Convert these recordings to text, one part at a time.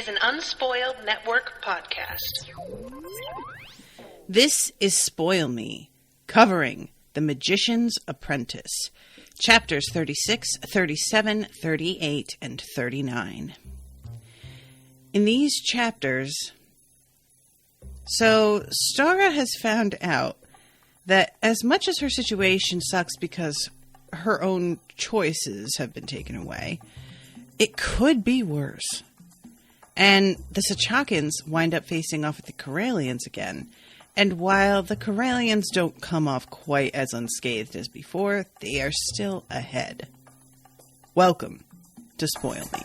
an Unspoiled Network podcast. This is Spoil Me, covering The Magician's Apprentice, chapters 36, 37, 38, and 39. In these chapters, Stara has found out that as much as her situation sucks because her own choices have been taken away, it could be worse. And the Sachakans wind up facing off with the Kyralians again. And while the Kyralians don't come off quite as unscathed as before, they are still ahead. Welcome to Spoil Me.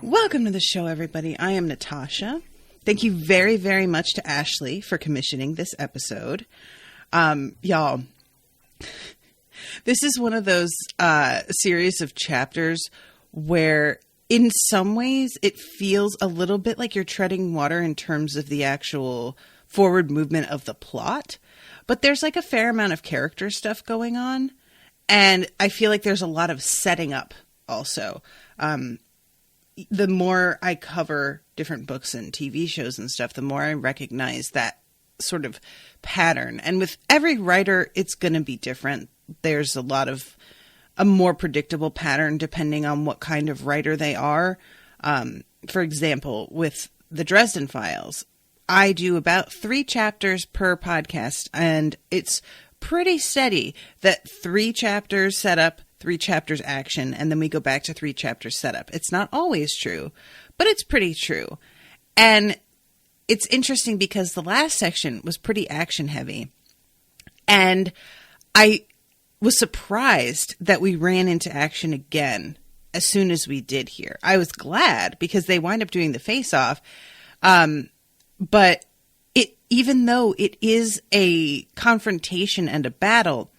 Welcome to the show, everybody. I am Natasha. Thank you very, very much to Ashleigh for commissioning this episode. Y'all, this is one of those series of chapters where in some ways it feels a little bit like you're treading water in terms of the actual forward movement of the plot. But there's like a fair amount of character stuff going on. And I feel like there's a lot of setting up also. The more I cover different books and TV shows and stuff, the more I recognize that sort of pattern. And with every writer, it's going to be different. There's a more predictable pattern depending on what kind of writer they are. For example, with the Dresden Files, I do about 3 chapters per podcast, and it's pretty steady that 3 chapters set up, 3 chapters action, and then we go back to 3 chapters setup. It's not always true, but it's pretty true. And it's interesting because the last section was pretty action heavy. And I was surprised that we ran into action again as soon as we did here. I was glad because they wind up doing the face-off. But even though it is a confrontation and a battle,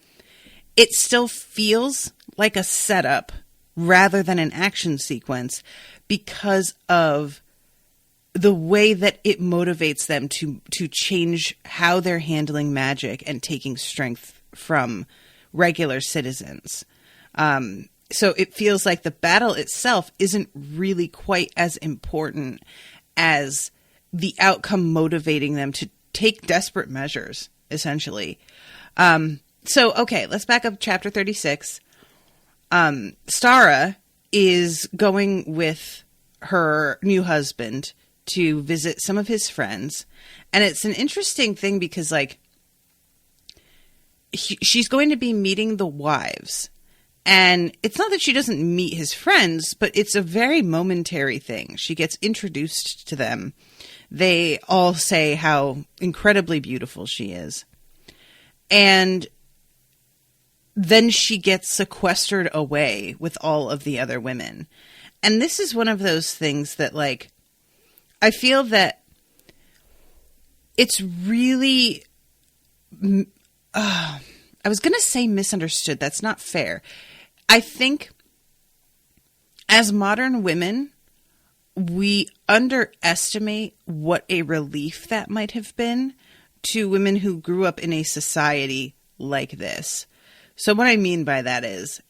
it still feels like a setup rather than an action sequence because of the way that it motivates them to change how they're handling magic and taking strength from regular citizens. So it feels like the battle itself isn't really quite as important as the outcome motivating them to take desperate measures, essentially. Okay, let's back up chapter 36. Stara is going with her new husband to visit some of his friends. And it's an interesting thing because, she's going to be meeting the wives. And it's not that she doesn't meet his friends, but it's a very momentary thing. She gets introduced to them. They all say how incredibly beautiful she is. And then she gets sequestered away with all of the other women. And this is one of those things that, I feel that it's really, I was going to say misunderstood. That's not fair. I think as modern women, we underestimate what a relief that might have been to women who grew up in a society like this. So what I mean by that is,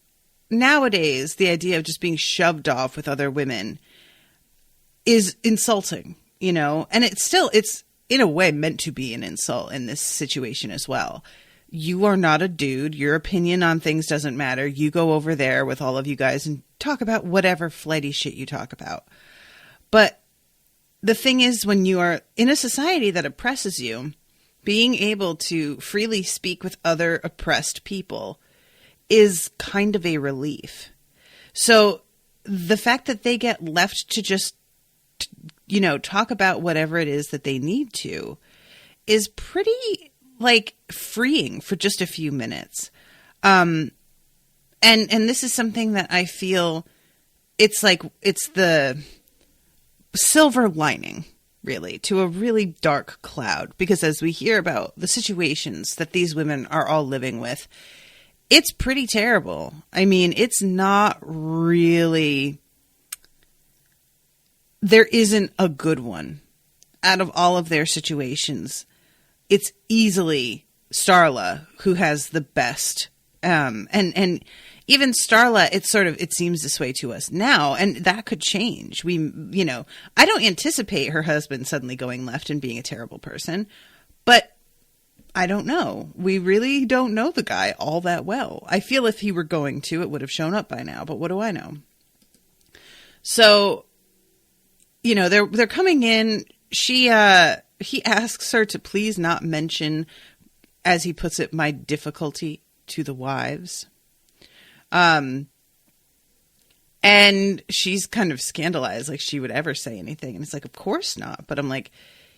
nowadays, the idea of just being shoved off with other women is insulting, and it's in a way meant to be an insult in this situation as well. You are not a dude. Your opinion on things doesn't matter. You go over there with all of you guys and talk about whatever flighty shit you talk about. But the thing is, when you are in a society that oppresses you, being able to freely speak with other oppressed people is kind of a relief. So the fact that they get left to just, talk about whatever it is that they need to is pretty, freeing for just a few minutes. And this is something that I feel it's the silver lining, really, to a really dark cloud. Because as we hear about the situations that these women are all living with, it's pretty terrible. I mean, it's not really there isn't a good one. Out of all of their situations, it's easily Starla who has the best. And even Starla, it seems this way to us now, and that could change. I don't anticipate her husband suddenly going left and being a terrible person, but I don't know. We really don't know the guy all that well. I feel if he were going to, it would have shown up by now, but what do I know? So, they're coming in. He asks her to please not mention, as he puts it, my difficulty to the wives. And she's kind of scandalized, like she would ever say anything. And it's like, of course not. But I'm like,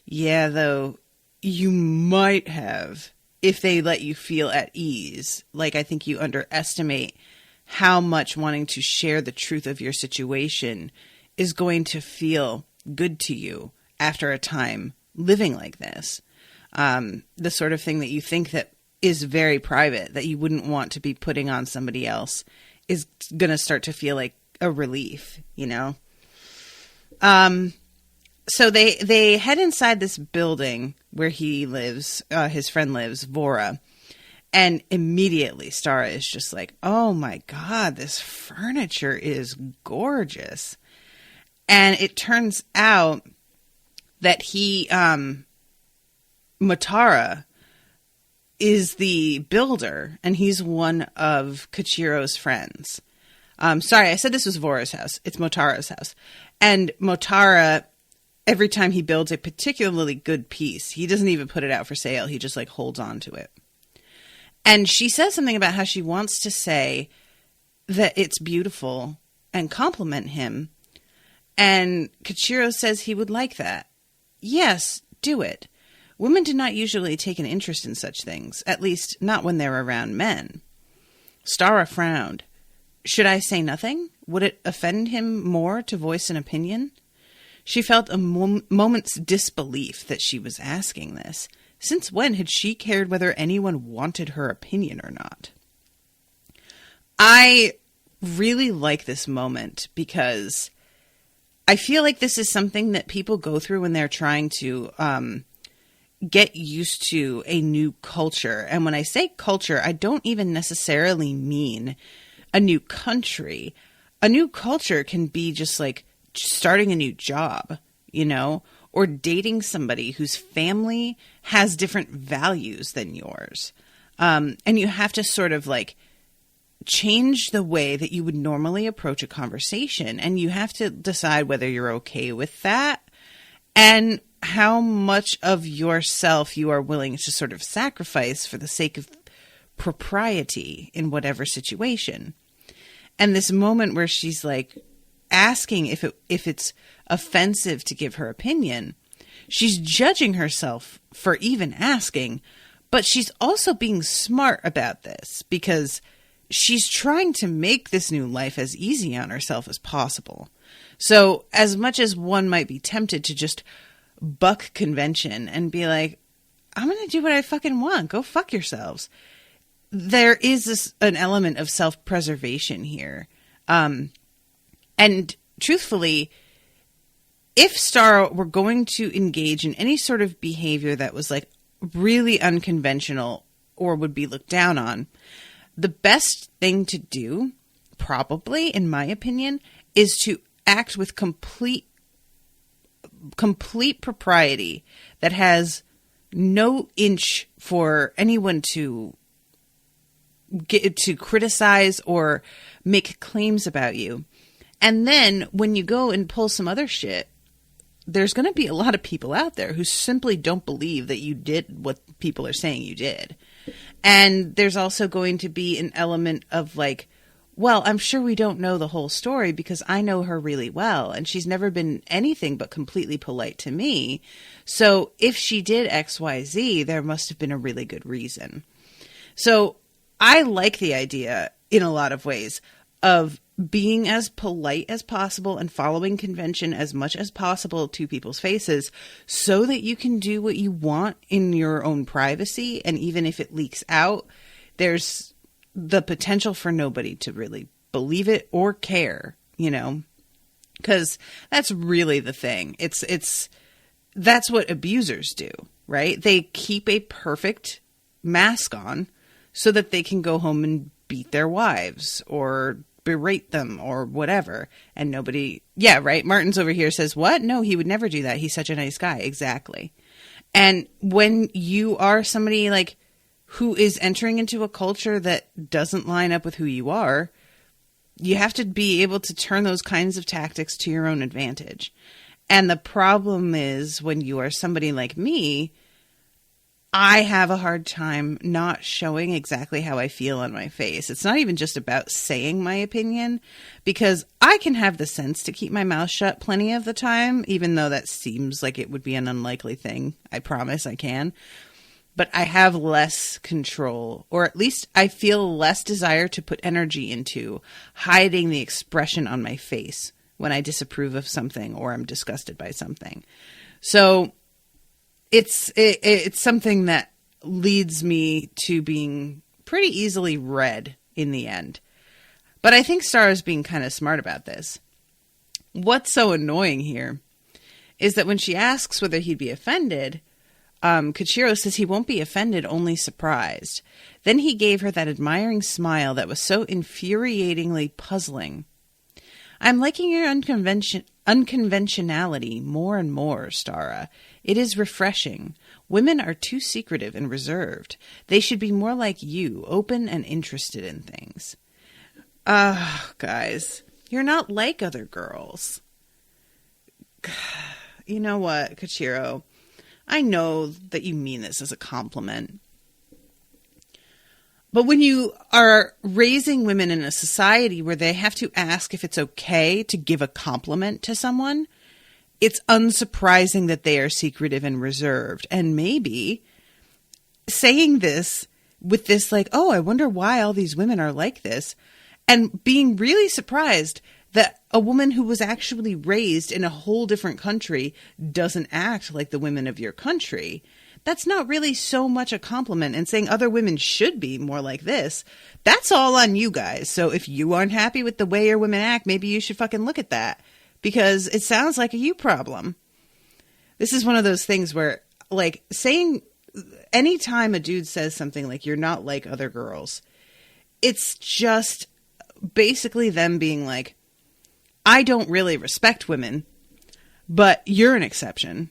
yeah, though, you might have, if they let you feel at ease. Like, I think you underestimate how much wanting to share the truth of your situation is going to feel good to you after a time living like this. The sort of thing that you think that is very private, that you wouldn't want to be putting on somebody else, is going to start to feel like a relief, So they head inside this building where he lives, his friend lives, Vora. And immediately Stara is just like, oh my God, this furniture is gorgeous. And it turns out that Matara is the builder, and he's one of Kachiro's friends. Sorry, I said this was Vora's house. It's Motara's house. And Motara, every time he builds a particularly good piece, he doesn't even put it out for sale. He just holds on to it. And she says something about how she wants to say that it's beautiful and compliment him. And Kachiro says he would like that. Yes, do it. Women do not usually take an interest in such things, at least not when they're around men. Stara frowned. Should I say nothing? Would it offend him more to voice an opinion? She felt a moment's disbelief that she was asking this. Since when had she cared whether anyone wanted her opinion or not? I really like this moment because I feel like this is something that people go through when they're trying to get used to a new culture. And when I say culture, I don't even necessarily mean a new country. A new culture can be just like starting a new job, or dating somebody whose family has different values than yours. And you have to sort of change the way that you would normally approach a conversation. And you have to decide whether you're okay with that and how much of yourself you are willing to sort of sacrifice for the sake of propriety in whatever situation. And this moment where she's asking if it's offensive to give her opinion, she's judging herself for even asking, but she's also being smart about this because she's trying to make this new life as easy on herself as possible. So as much as one might be tempted to just buck convention and be like, I'm going to do what I fucking want. Go fuck yourselves. There is an element of self-preservation here. And truthfully, if Stara were going to engage in any sort of behavior that was really unconventional or would be looked down on, the best thing to do, probably, in my opinion, is to act with complete propriety that has no inch for anyone to criticize or make claims about you. And then when you go and pull some other shit, there's going to be a lot of people out there who simply don't believe that you did what people are saying you did. And there's also going to be an element of well, I'm sure we don't know the whole story because I know her really well and she's never been anything but completely polite to me. So if she did XYZ, there must have been a really good reason. So I like the idea in a lot of ways of being as polite as possible and following convention as much as possible to people's faces so that you can do what you want in your own privacy. And even if it leaks out, there's the potential for nobody to really believe it or care, Because that's really the thing. That's what abusers do, right? They keep a perfect mask on so that they can go home and beat their wives or berate them or whatever. And nobody, yeah, right. Martin's over here says, what? No, he would never do that. He's such a nice guy. Exactly. And when you are somebody like who is entering into a culture that doesn't line up with who you are, you have to be able to turn those kinds of tactics to your own advantage. And the problem is when you are somebody like me, I have a hard time not showing exactly how I feel on my face. It's not even just about saying my opinion, because I can have the sense to keep my mouth shut plenty of the time, even though that seems like it would be an unlikely thing. I promise I can. But I have less control, or at least I feel less desire to put energy into hiding the expression on my face when I disapprove of something or I'm disgusted by something. So it's something that leads me to being pretty easily read in the end. But I think Stara is being kind of smart about this. What's so annoying here is that when she asks whether he'd be offended, Koichiro says he won't be offended, only surprised. Then he gave her that admiring smile that was so infuriatingly puzzling. I'm liking your unconventionality more and more, Stara. It is refreshing. Women are too secretive and reserved. They should be more like you, open and interested in things. Guys, you're not like other girls. You know what, Koichiro? I know that you mean this as a compliment. But when you are raising women in a society where they have to ask if it's okay to give a compliment to someone, it's unsurprising that they are secretive and reserved. And maybe saying this with this like, oh, I wonder why all these women are like this, and being really surprised that a woman who was actually raised in a whole different country doesn't act like the women of your country. That's not really so much a compliment. And saying other women should be more like this, that's all on you guys. So if you aren't happy with the way your women act, maybe you should fucking look at that, because it sounds like a you problem. This is one of those things where, like, saying anytime a dude says something like you're not like other girls, it's just basically them being like, I don't really respect women, but you're an exception.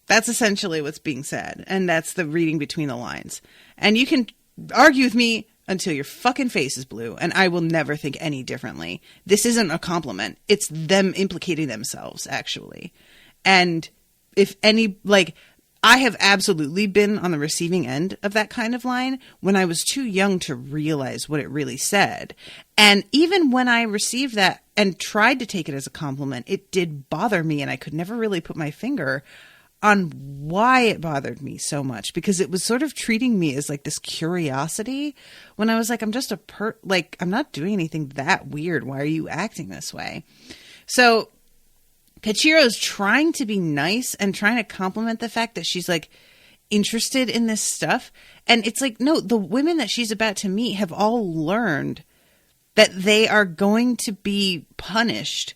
That's essentially what's being said. And that's the reading between the lines. And you can argue with me until your fucking face is blue, and I will never think any differently. This isn't a compliment. It's them implicating themselves, actually. And if any, like, I have absolutely been on the receiving end of that kind of line when I was too young to realize what it really said. And even when I received that and tried to take it as a compliment, it did bother me, and I could never really put my finger on why it bothered me so much, because it was sort of treating me as like this curiosity when I was like, I'm just I'm not doing anything that weird. Why are you acting this way? So Koichiro's trying to be nice and trying to compliment the fact that she's like interested in this stuff. And it's like, no, the women that she's about to meet have all learned that they are going to be punished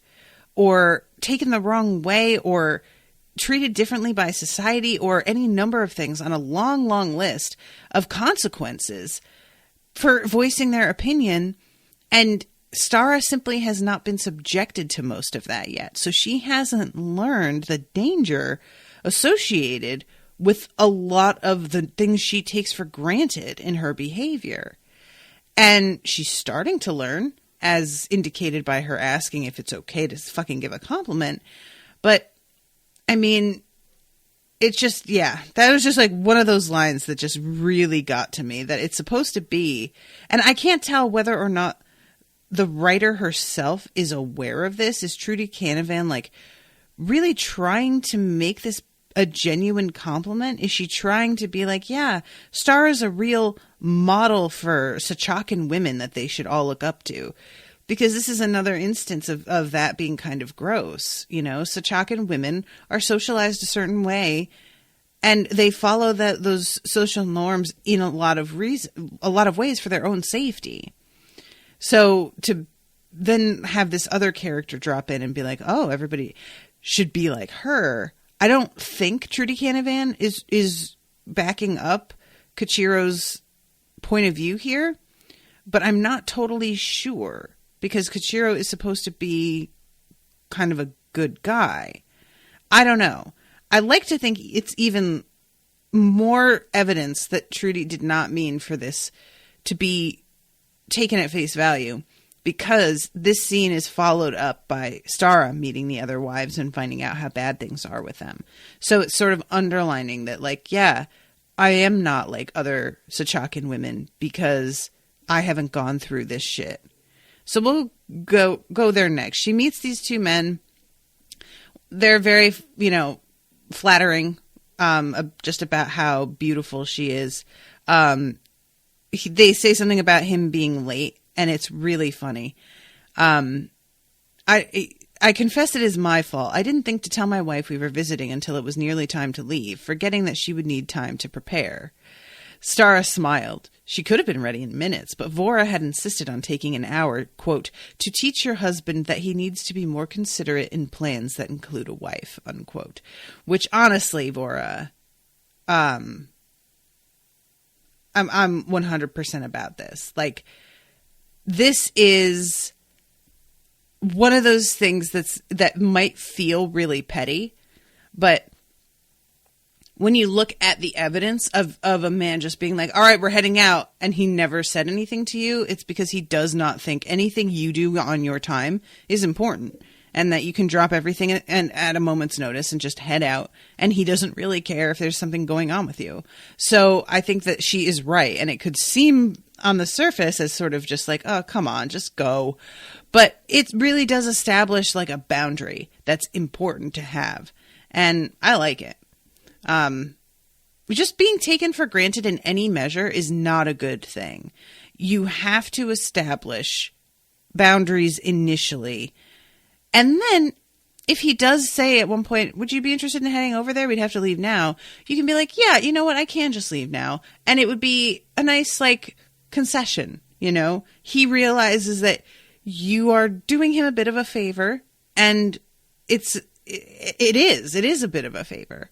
or taken the wrong way or treated differently by society or any number of things on a long, long list of consequences for voicing their opinion. And Stara simply has not been subjected to most of that yet. So she hasn't learned the danger associated with a lot of the things she takes for granted in her behavior. And she's starting to learn, as indicated by her asking if it's okay to fucking give a compliment. But I mean, it's just, yeah, that was just like one of those lines that just really got to me, that it's supposed to be. And I can't tell whether or not the writer herself is aware of this. Is Trudy Canavan like really trying to make this a genuine compliment? Is she trying to be like, yeah, Stara is a real model for Sachakan women that they should all look up to? Because this is another instance of that being kind of gross. You know, Sachakan women are socialized a certain way, and they follow those social norms in a lot of ways for their own safety. So to then have this other character drop in and be like, oh, everybody should be like her. I don't think Trudy Canavan is backing up Kachiro's point of view here, but I'm not totally sure because Kachiro is supposed to be kind of a good guy. I don't know. I like to think it's even more evidence that Trudy did not mean for this to be taken at face value, because this scene is followed up by Stara meeting the other wives and finding out how bad things are with them. So it's sort of underlining that, like, yeah, I am not like other Sachakan women because I haven't gone through this shit. So we'll go there next. She meets these two men. They're very, flattering, just about how beautiful she is. They say something about him being late, and it's really funny. I confess it is my fault. I didn't think to tell my wife we were visiting until it was nearly time to leave, forgetting that she would need time to prepare. Stara smiled. She could have been ready in minutes, but Vora had insisted on taking an hour, quote, to teach your husband that he needs to be more considerate in plans that include a wife, unquote. Which, honestly, Vora, I'm 100% about this. Like, this is one of those things that might feel really petty, but when you look at the evidence of a man just being like, all right, we're heading out, and he never said anything to you, it's because he does not think anything you do on your time is important, and that you can drop everything and at a moment's notice and just head out, and he doesn't really care if there's something going on with you. So I think that she is right, and it could seem on the surface as sort of just like, oh, come on, just go. But it really does establish like a boundary that's important to have, and I like it. Just being taken for granted in any measure is not a good thing. You have to establish boundaries initially. And then if he does say at one point, would you be interested in heading over there? We'd have to leave now. You can be like, yeah, you know what? I can just leave now. And it would be a nice, like, concession, He realizes that you are doing him a bit of a favor, and it is a bit of a favor.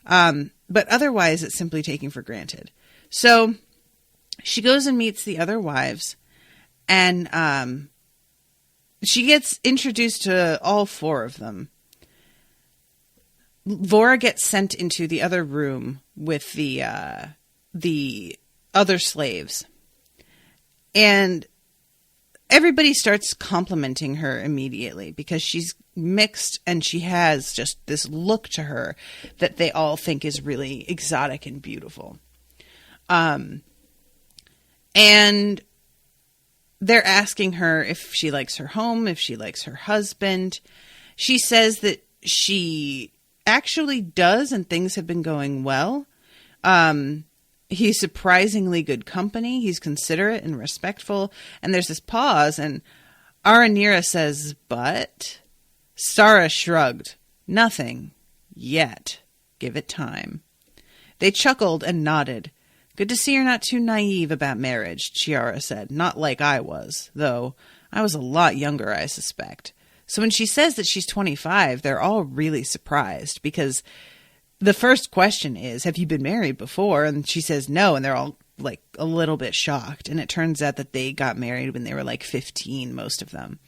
But otherwise it's simply taken for granted. So she goes and meets the other wives, and she gets introduced to all four of them. Vora gets sent into the other room with the other slaves, and everybody starts complimenting her immediately because she's mixed and she has just this look to her that they all think is really exotic and beautiful. And they're asking her if she likes her home, if she likes her husband. She says that she actually does, and things have been going well. He's surprisingly good company. He's considerate and respectful. And there's this pause, and Aranira says, but? Stara shrugged. Nothing. Yet. Give it time. They chuckled and nodded. Good to see you're not too naive about marriage, Chiara said. Not like I was, though I was a lot younger, I suspect. So when she says that she's 25, they're all really surprised, because the first question is, have you been married before? And she says no, and they're all like a little bit shocked. And it turns out that they got married when they were like 15, most of them.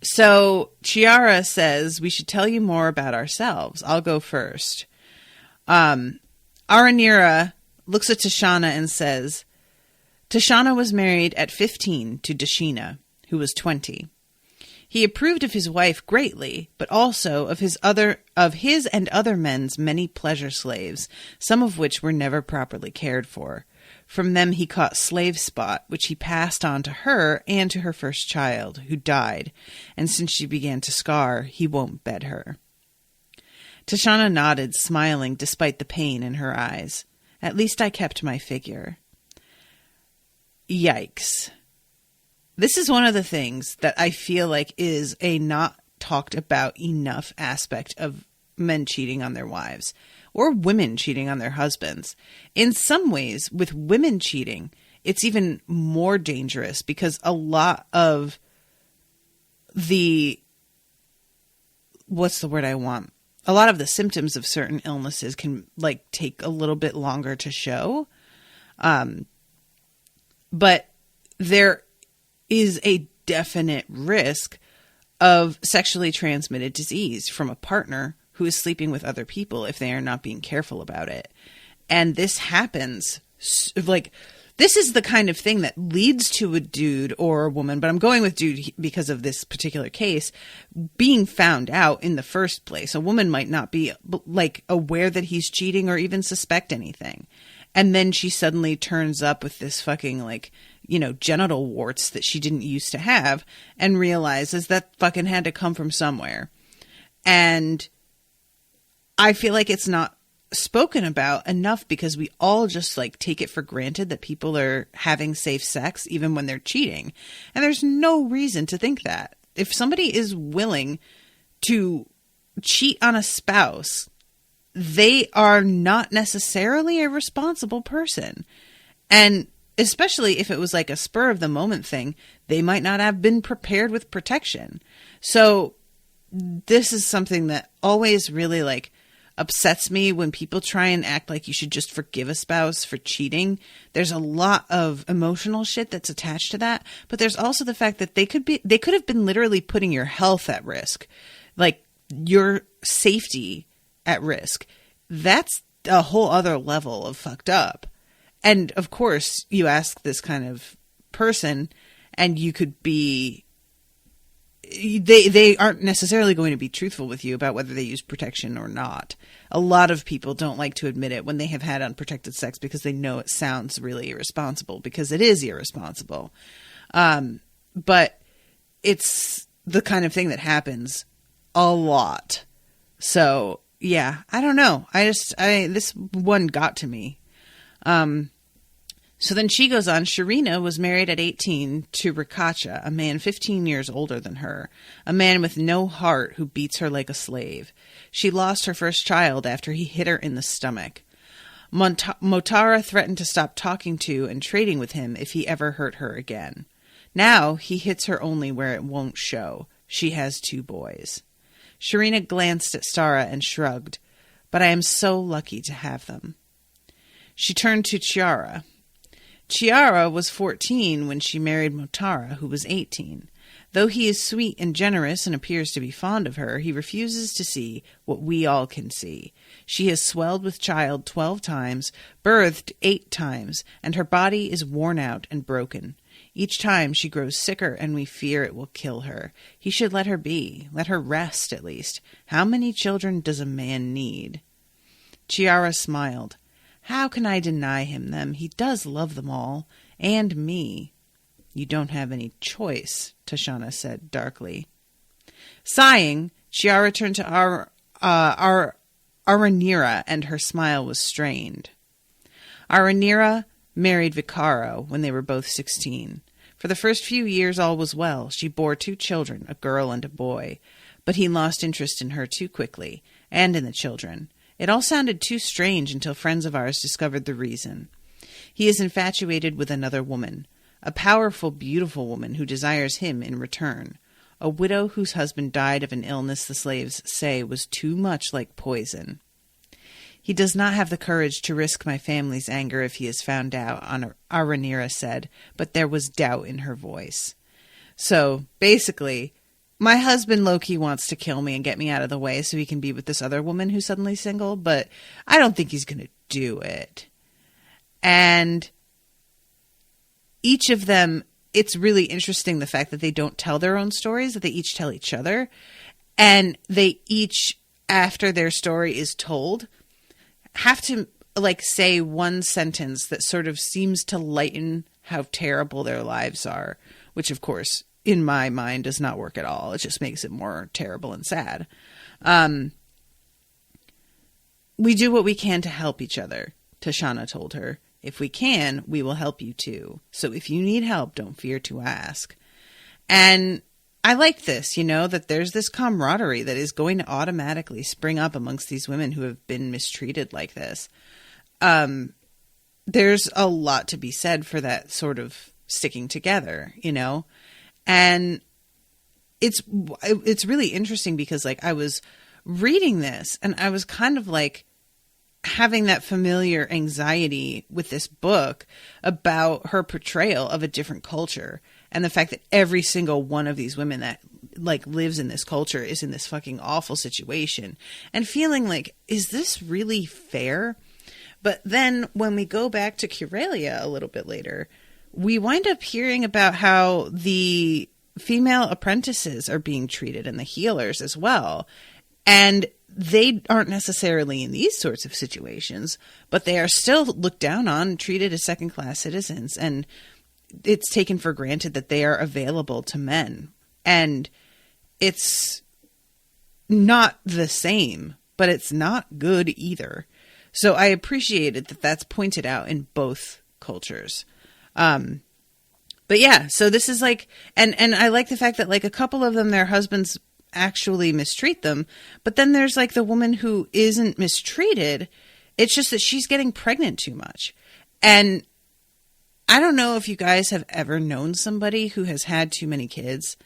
So Chiara says, we should tell you more about ourselves. I'll go first. Aranira looks at Tashana and says, Tashana was married at 15 to Dashina, who was 20. He approved of his wife greatly, but also of his and other men's many pleasure slaves, some of which were never properly cared for. From them he caught slave spot, which he passed on to her and to her first child, who died, and since she began to scar, he won't bed her. Tashana nodded, smiling despite the pain in her eyes. At least I kept my figure. Yikes. This is one of the things that I feel like is a not talked about enough aspect of men cheating on their wives, or women cheating on their husbands. In some ways, with women cheating, it's even more dangerous because a lot of the, what's the word I want? A lot of the symptoms of certain illnesses can like take a little bit longer to show. But there is a definite risk of sexually transmitted disease from a partner who is sleeping with other people if they are not being careful about it. And this happens, like, this is the kind of thing that leads to a dude or a woman, but I'm going with dude because of this particular case, being found out in the first place. A woman might not be like aware that he's cheating or even suspect anything. And then she suddenly turns up with this fucking like, you know, genital warts that she didn't used to have and realizes that fucking had to come from somewhere. And I feel like it's not spoken about enough because we all just like take it for granted that people are having safe sex even when they're cheating. And there's no reason to think that. If somebody is willing to cheat on a spouse, they are not necessarily a responsible person. And especially if it was like a spur of the moment thing, they might not have been prepared with protection. So this is something that always really like upsets me when people try and act like you should just forgive a spouse for cheating. There's a lot of emotional shit that's attached to that, but there's also the fact that they could have been literally putting your health at risk, like your safety at risk. That's a whole other level of fucked up. And of course, you ask this kind of person and you could be, they aren't necessarily going to be truthful with you about whether they use protection or not. A lot of people don't like to admit it when they have had unprotected sex because they know it sounds really irresponsible, because it is irresponsible. But it's the kind of thing that happens a lot. So yeah, I don't know. This one got to me. So then she goes on, Sharina was married at 18 to Rikacha, a man 15 years older than her, a man with no heart who beats her like a slave. She lost her first child after he hit her in the stomach. Motara threatened to stop talking to and trading with him if he ever hurt her again. Now he hits her only where it won't show. She has 2 boys. Sharina glanced at Stara and shrugged, but I am so lucky to have them. She turned to Chiara. Chiara was 14 when she married Motara, who was 18. Though he is sweet and generous and appears to be fond of her, he refuses to see what we all can see. She has swelled with child 12 times, birthed 8 times, and her body is worn out and broken. Each time she grows sicker and we fear it will kill her. He should let her be. Let her rest, at least. How many children does a man need? Chiara smiled. How can I deny him them? He does love them all. And me. You don't have any choice, Tashana said darkly. Sighing, Chiara turned to Aranira, and her smile was strained. Aranira married Vicaro when they were both 16. For the first few years all was well. She bore 2 children, a girl and a boy. But he lost interest in her too quickly, and in the children. It all sounded too strange until friends of ours discovered the reason. He is infatuated with another woman, a powerful, beautiful woman who desires him in return, a widow whose husband died of an illness the slaves say was too much like poison. He does not have the courage to risk my family's anger if he is found out, Aranira said, but there was doubt in her voice. So, basically, my husband low-key wants to kill me and get me out of the way so he can be with this other woman who's suddenly single, but I don't think he's going to do it. And each of them, it's really interesting the fact that they don't tell their own stories, that they each tell each other. And they each, after their story is told, have to like say one sentence that sort of seems to lighten how terrible their lives are, which of course in my mind does not work at all. It just makes it more terrible and sad. We do what we can to help each other, Tashana told her. If we can, we will help you too. So if you need help, don't fear to ask. And I like this, that there's this camaraderie that is going to automatically spring up amongst these women who have been mistreated like this. there's a lot to be said for that sort of sticking together, you know? And it's really interesting because like I was reading this and I was kind of like having that familiar anxiety with this book about her portrayal of a different culture and the fact that every single one of these women that like lives in this culture is in this fucking awful situation and feeling like, is this really fair? But then when we go back to Kylaria a little bit later, we wind up hearing about how the female apprentices are being treated and the healers as well. And they aren't necessarily in these sorts of situations, but they are still looked down on and treated as second-class citizens. And it's taken for granted that they are available to men. And it's not the same, but it's not good either. So I appreciated that that's pointed out in both cultures. But yeah, so this is like, and I like the fact that like a couple of them, their husbands actually mistreat them. But then there's like the woman who isn't mistreated. It's just that she's getting pregnant too much. And I don't know if you guys have ever known somebody who has had too many kids.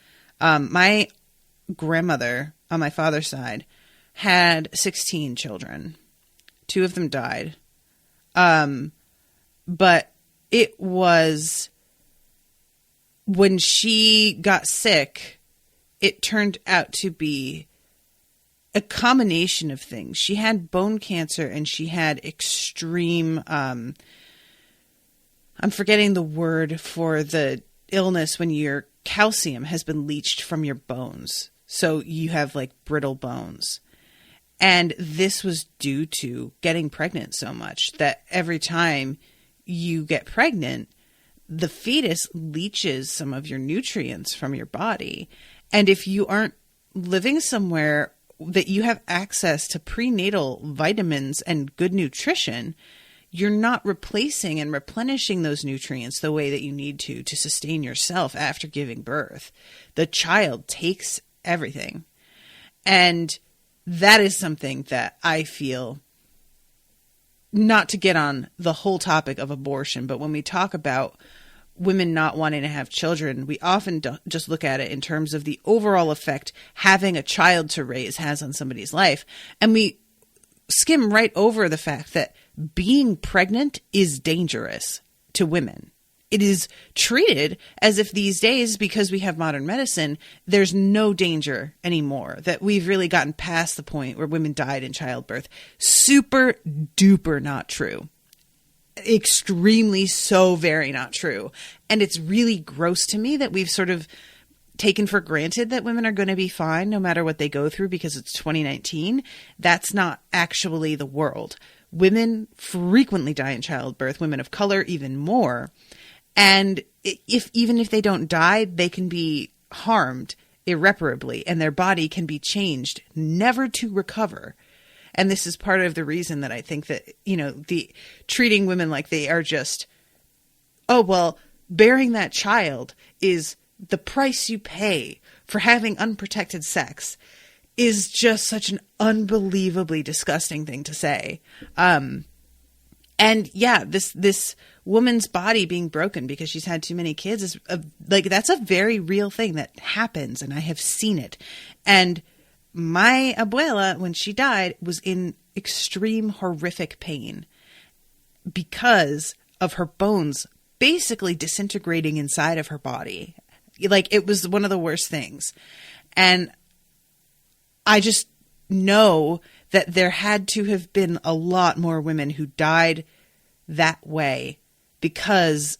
My grandmother on my father's side had 16 children. 2 of them died. But it was when she got sick, it turned out to be a combination of things. She had bone cancer and she had extreme, I'm forgetting the word for the illness when your calcium has been leached from your bones. So you have like brittle bones. And this was due to getting pregnant so much that every time you get pregnant, the fetus leaches some of your nutrients from your body. And if you aren't living somewhere that you have access to prenatal vitamins and good nutrition, you're not replacing and replenishing those nutrients the way that you need to sustain yourself after giving birth. The child takes everything. And that is something that I feel, not to get on the whole topic of abortion, but when we talk about women not wanting to have children, we often don't just look at it in terms of the overall effect having a child to raise has on somebody's life. And we skim right over the fact that being pregnant is dangerous to women. It is treated as if these days, because we have modern medicine, there's no danger anymore, that we've really gotten past the point where women died in childbirth. Super duper not true. Extremely so very not true. And it's really gross to me that we've sort of taken for granted that women are going to be fine no matter what they go through because it's 2019. That's not actually the world. Women frequently die in childbirth, women of color even more. And even if they don't die, they can be harmed irreparably and their body can be changed never to recover. And this is part of the reason that I think that, you know, the treating women like they are just, oh, well, bearing that child is the price you pay for having unprotected sex is just such an unbelievably disgusting thing to say. And yeah, this woman's body being broken because she's had too many kids is that's a very real thing that happens. And I have seen it. And my abuela, when she died, was in extreme horrific pain because of her bones basically disintegrating inside of her body. Like, it was one of the worst things. And I just know that there had to have been a lot more women who died that way because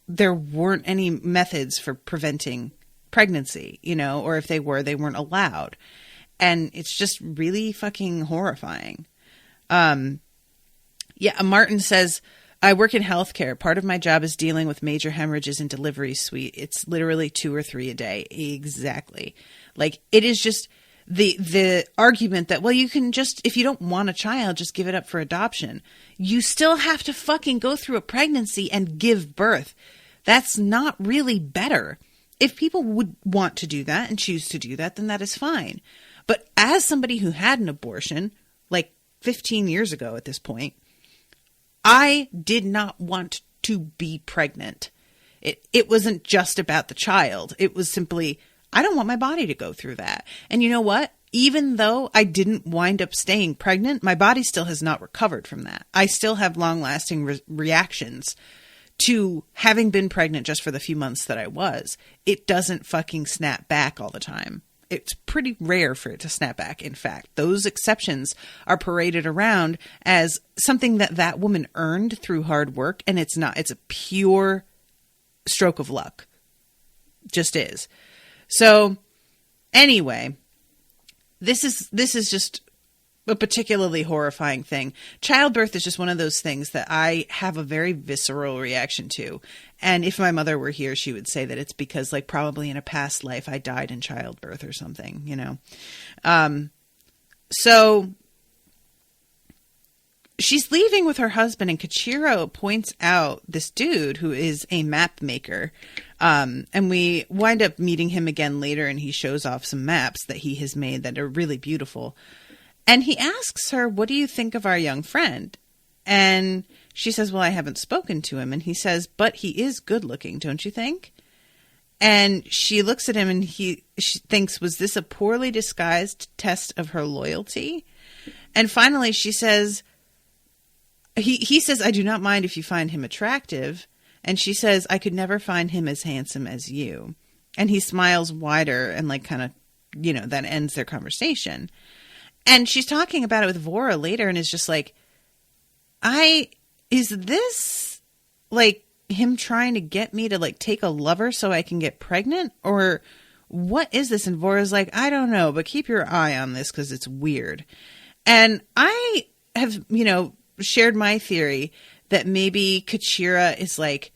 there weren't any methods for preventing pregnancy, you know, or if they were, they weren't allowed. And it's just really fucking horrifying. Yeah, Martin says, I work in healthcare. Part of my job is dealing with major hemorrhages in delivery suite. It's literally 2 or 3 a day. Exactly. Like, it is just the argument that, well, you can just, if you don't want a child, just give it up for adoption. You still have to fucking go through a pregnancy and give birth. That's not really better. If people would want to do that and choose to do that, then that is fine. But as somebody who had an abortion, like 15 years ago at this point, I did not want to be pregnant. It wasn't just about the child. It was simply, I don't want my body to go through that. And you know what? Even though I didn't wind up staying pregnant, my body still has not recovered from that. I still have long-lasting reactions to having been pregnant just for the few months that I was. It doesn't fucking snap back all the time. It's pretty rare for it to snap back. In fact, those exceptions are paraded around as something that woman earned through hard work, and it's not. It's a pure stroke of luck. Just is. So anyway, this is just a particularly horrifying thing. Childbirth is just one of those things that I have a very visceral reaction to. And if my mother were here, she would say that it's because, like, probably in a past life I died in childbirth or something, you know. So she's leaving with her husband, and Kichiro points out this dude who is a map maker. And we wind up meeting him again later, and he shows off some maps that he has made that are really beautiful. And he asks her, what do you think of our young friend? And she says, well, I haven't spoken to him. And he says, but he is good looking, don't you think? And she looks at him, and she thinks, was this a poorly disguised test of her loyalty? And finally she says, he says, I do not mind if you find him attractive. And she says, I could never find him as handsome as you. And he smiles wider and, like, kind of, you know, that ends their conversation. And she's talking about it with Vora later, and is just like, is this like him trying to get me to, like, take a lover so I can get pregnant? Or what is this? And Vora's like, I don't know, but keep your eye on this because it's weird. And I have, you know, shared my theory that maybe Kachira is like,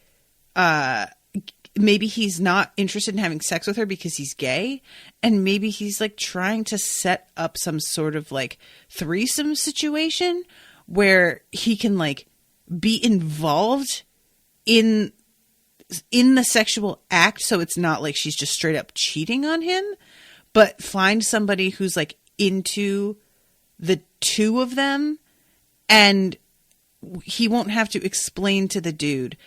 maybe he's not interested in having sex with her because he's gay. And maybe he's, like, trying to set up some sort of, like, threesome situation where he can, like, be involved in the sexual act. So it's not like she's just straight up cheating on him, but find somebody who's, like, into the two of them, and he won't have to explain to the dude,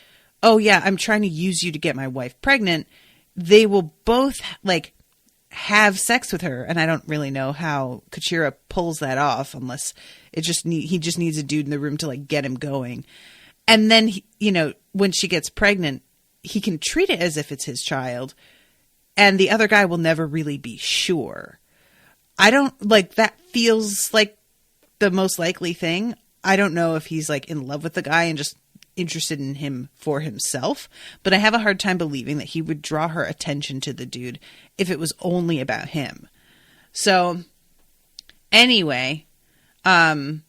oh yeah, I'm trying to use you to get my wife pregnant. They will both, like, have sex with her. And I don't really know how Kachira pulls that off, unless he just needs a dude in the room to, like, get him going. And then, you know, when she gets pregnant, he can treat it as if it's his child, and the other guy will never really be sure. I don't, like, that feels like the most likely thing. I don't know if he's, like, in love with the guy and just interested in him for himself, but I have a hard time believing that he would draw her attention to the dude if it was only about him. So anyway, so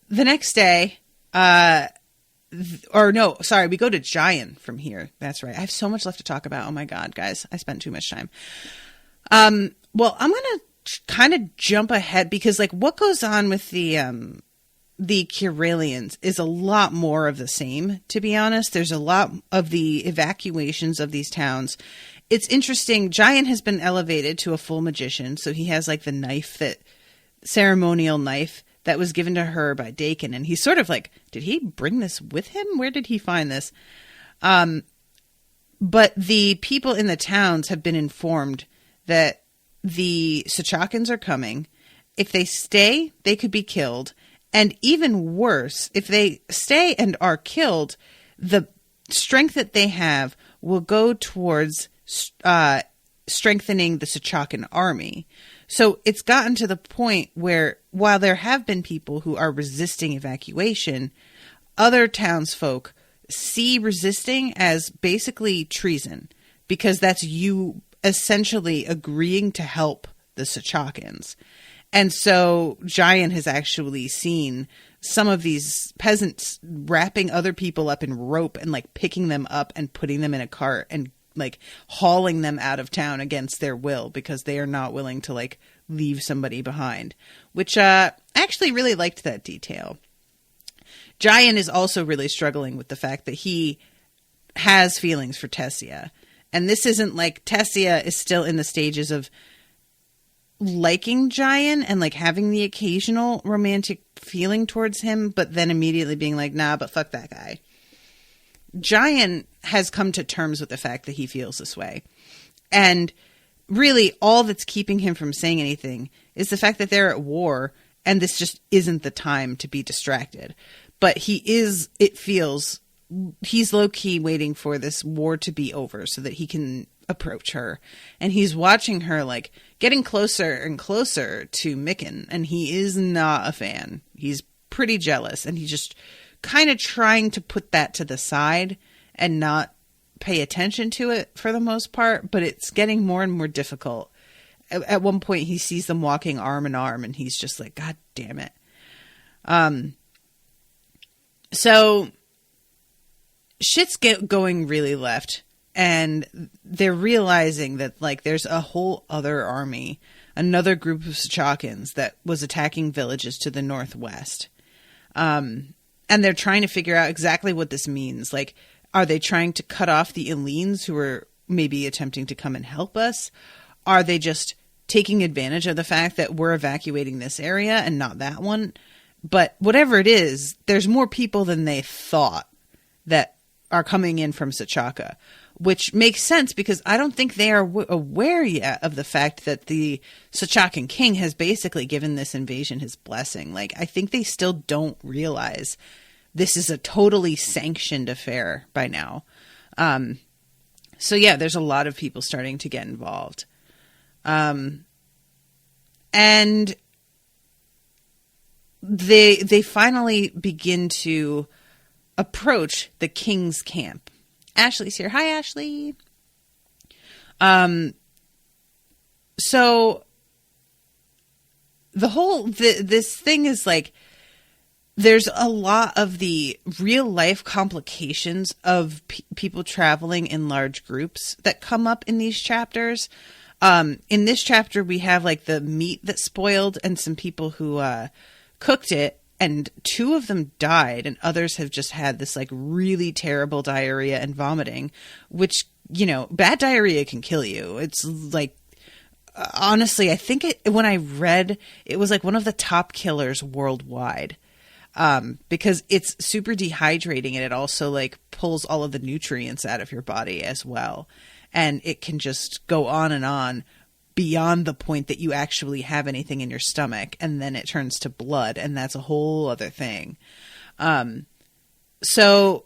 the next day, we go to Giant from here. That's right. I have so much left to talk about. Oh my God, guys, I spent too much time. Well, I'm going to kind of jump ahead because, like, what goes on with the Kyralians is a lot more of the same, to be honest. There's a lot of the evacuations of these towns. It's interesting. Giant has been elevated to a full magician. So he has, like, the knife, that ceremonial knife that was given to her by Dakin. And he's sort of like, did he bring this with him? Where did he find this? But the people in the towns have been informed that the Sachakans are coming. If they stay, they could be killed. And even worse, if they stay and are killed, the strength that they have will go towards strengthening the Sachakan army. So it's gotten to the point where, while there have been people who are resisting evacuation, other townsfolk see resisting as basically treason, because that's you essentially agreeing to help the Sachakans. And so Giant has actually seen some of these peasants wrapping other people up in rope and, like, picking them up and putting them in a cart and, like, hauling them out of town against their will because they are not willing to, like, leave somebody behind, which I actually really liked that detail. Giant is also really struggling with the fact that he has feelings for Tessia. And this isn't like Tessia is still in the stages of liking Giant and like having the occasional romantic feeling towards him, but then immediately being like, nah, but fuck that guy. Giant has come to terms with the fact that he feels this way. And really all that's keeping him from saying anything is the fact that they're at war and this just isn't the time to be distracted. But he's low-key waiting for this war to be over so that he can approach her. And he's watching her like getting closer and closer to Mikken, and he is not a fan. He's pretty jealous, and he's just kind of trying to put that to the side and not pay attention to it for the most part, but it's getting more and more difficult. At one point he sees them walking arm in arm, and he's just like, God damn it. So shit's going really left, and they're realizing that like there's a whole other army, another group of Sachakans that was attacking villages to the northwest. And they're trying to figure out exactly what this means. Like, are they trying to cut off the Eleens who are maybe attempting to come and help us? Are they just taking advantage of the fact that we're evacuating this area and not that one? But whatever it is, there's more people than they thought that are coming in from Sachaka, which makes sense because I don't think they are aware yet of the fact that the Sachakan king has basically given this invasion his blessing. Like, I think they still don't realize this is a totally sanctioned affair by now. So yeah, there's a lot of people starting to get involved. And they finally begin to approach the king's camp. Ashleigh's here. Hi, Ashleigh. So the whole, this thing is like, there's a lot of the real life complications of people traveling in large groups that come up in these chapters. In this chapter, we have like the meat that spoiled and some people who, cooked it, and 2 of them died, and others have just had this like really terrible diarrhea and vomiting, which, you know, bad diarrhea can kill you. It's like, honestly, I think when I read, it was like one of the top killers worldwide, because it's super dehydrating, and it also like pulls all of the nutrients out of your body as well. And it can just go on beyond the point that you actually have anything in your stomach, and then it turns to blood, and that's a whole other thing. So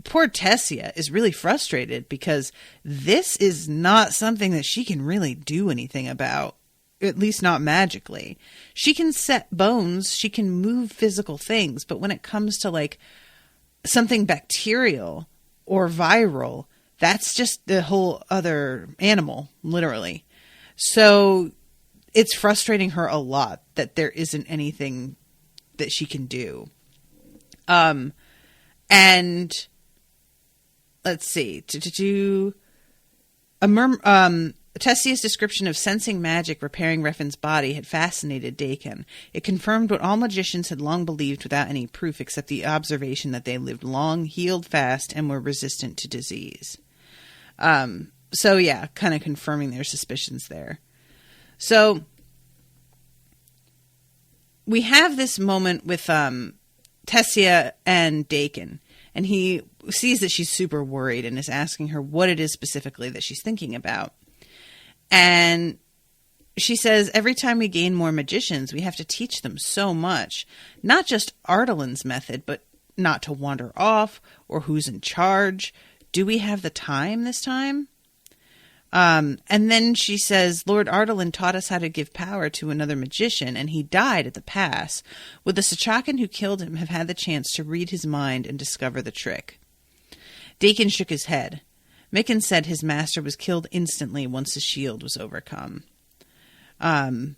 poor Tessia is really frustrated because this is not something that she can really do anything about, at least not magically. She can set bones, she can move physical things, but when it comes to like something bacterial or viral, that's just the whole other animal, literally. So it's frustrating her a lot that there isn't anything that she can do. And let's see. Tessia's description of sensing magic repairing Reffin's body had fascinated Dakin. It confirmed what all magicians had long believed without any proof except the observation that they lived long, healed fast, and were resistant to disease. So yeah, kind of confirming their suspicions there. So we have this moment with Tessia and Dakin, and he sees that she's super worried and is asking her what it is specifically that she's thinking about. And she says, every time we gain more magicians, we have to teach them so much. Not just Ardalin's method, but not to wander off or who's in charge. Do we have the time this time? And then she says, Lord Ardalin taught us how to give power to another magician, and he died at the pass. Would the Sachakan who killed him have had the chance to read his mind and discover the trick? Dakin shook his head. Mikken said his master was killed instantly once the shield was overcome. And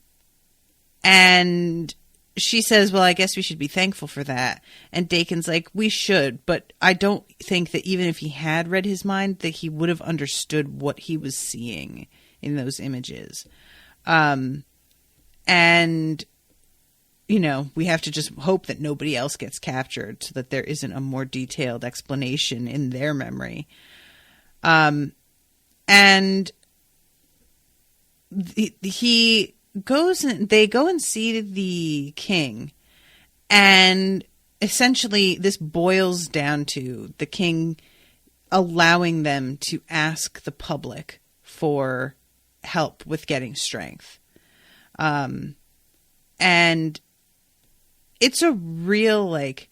she says, well, I guess we should be thankful for that. And Dakin's like, we should, but I don't think that even if he had read his mind, that he would have understood what he was seeing in those images. And, you know, we have to just hope that nobody else gets captured so that there isn't a more detailed explanation in their memory. And they go and see the king, and essentially this boils down to the king allowing them to ask the public for help with getting strength. And it's a real, like,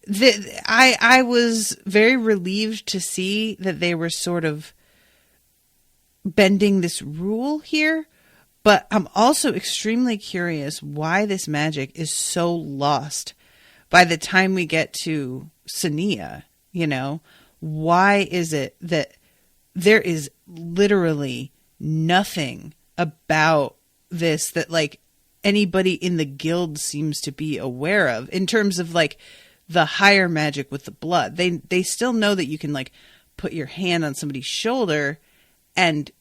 I was very relieved to see that they were sort of bending this rule here, but I'm also extremely curious why this magic is so lost by the time we get to Sania. Why is it that there is literally nothing about this that, like, anybody in the guild seems to be aware of in terms of, like, the higher magic with the blood? They still know that you can, like, put your hand on somebody's shoulder and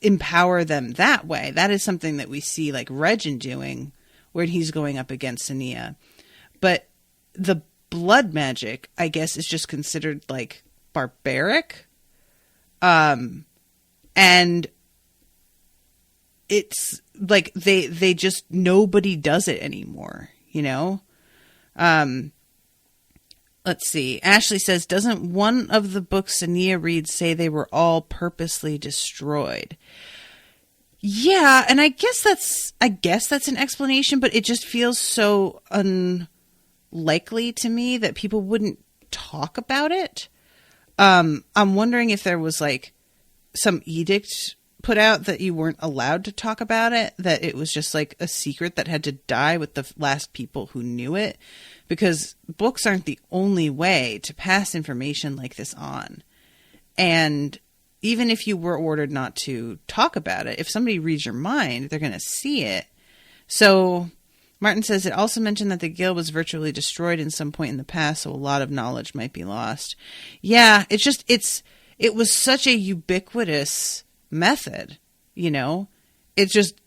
empower them that way. That is something that we see, like, Regin doing when he's going up against Sania. But the blood magic, I guess, is just considered, like, barbaric. And it's like they just, nobody does it anymore, Let's see. Ashleigh says, doesn't one of the books Sania reads say they were all purposely destroyed? Yeah, and I guess that's an explanation, but it just feels so unlikely to me that people wouldn't talk about it. I'm wondering if there was, like, some edict put out that you weren't allowed to talk about it, that it was just, like, a secret that had to die with the last people who knew it, because books aren't the only way to pass information like this on. And even if you were ordered not to talk about it, if somebody reads your mind, they're going to see it. So Martin says, it also mentioned that the guild was virtually destroyed in some point in the past, so a lot of knowledge might be lost. Yeah, it was such a ubiquitous method, It's just,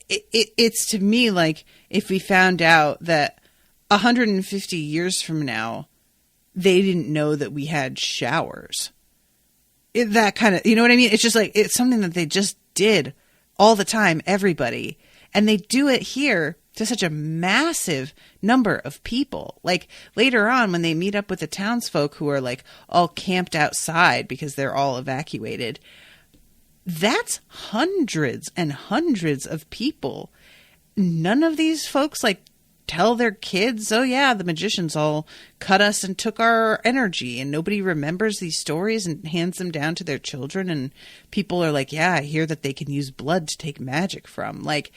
it's to me like if we found out that 150 years from now, they didn't know that we had showers. That kind of, you know what I mean? It's just like, it's something that they just did all the time, everybody. And they do it here to such a massive number of people. Like, later on, when they meet up with the townsfolk who are, like, all camped outside because they're all evacuated, that's hundreds and hundreds of people. None of these folks, like, tell their kids, oh yeah, the magicians all cut us and took our energy, and nobody remembers these stories and hands them down to their children, and people are like, yeah, I hear that they can use blood to take magic from. Like,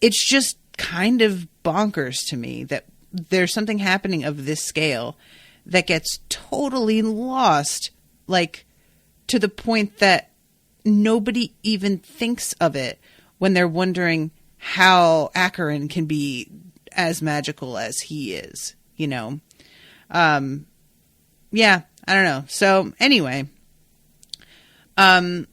it's just kind of bonkers to me that there's something happening of this scale that gets totally lost, like, to the point that nobody even thinks of it when they're wondering how Acheron can be as magical as he is, Yeah, I don't know. So anyway, I'm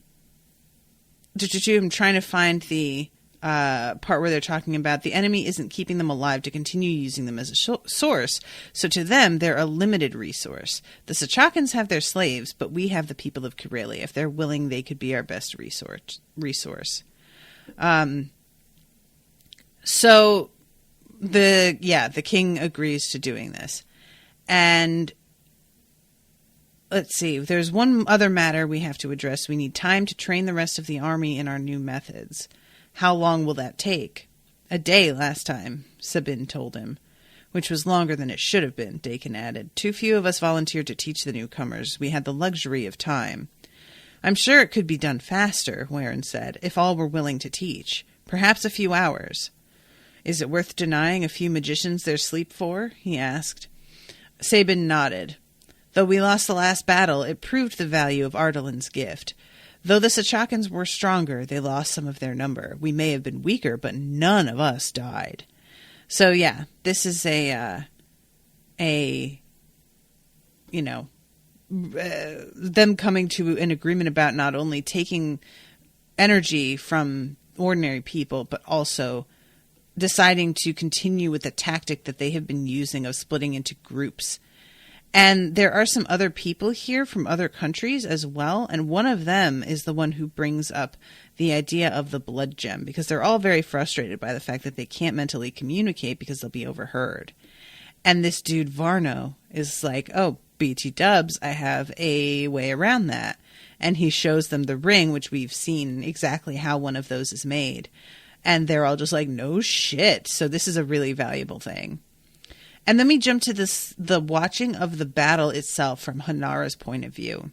trying to find the part where they're talking about the enemy isn't keeping them alive to continue using them as a source. So to them, they're a limited resource. The Sachakans have their slaves, but we have the people of Kylaria. If they're willing, they could be our best resource. So the king agrees to doing this. And let's see, there's one other matter we have to address. We need time to train the rest of the army in our new methods. How long will that take? A day last time, Sabin told him, which was longer than it should have been, Dakin added. Too few of us volunteered to teach the newcomers. We had the luxury of time. I'm sure it could be done faster, Warren said, if all were willing to teach. Perhaps a few hours. Is it worth denying a few magicians their sleep for? He asked. Sabin nodded. Though we lost the last battle, it proved the value of Ardalin's gift. Though the Sachakans were stronger, they lost some of their number. We may have been weaker, but none of us died. So yeah, this is them coming to an agreement about not only taking energy from ordinary people, but also deciding to continue with the tactic that they have been using of splitting into groups. And there are some other people here from other countries as well. And one of them is the one who brings up the idea of the blood gem, because they're all very frustrated by the fact that they can't mentally communicate because they'll be overheard. And this dude, Varno, is like, oh, BT dubs, I have a way around that. And he shows them the ring, which we've seen exactly how one of those is made. And they're all just like, no shit. So this is a really valuable thing. And then we jump to the watching of the battle itself from Hanara's point of view.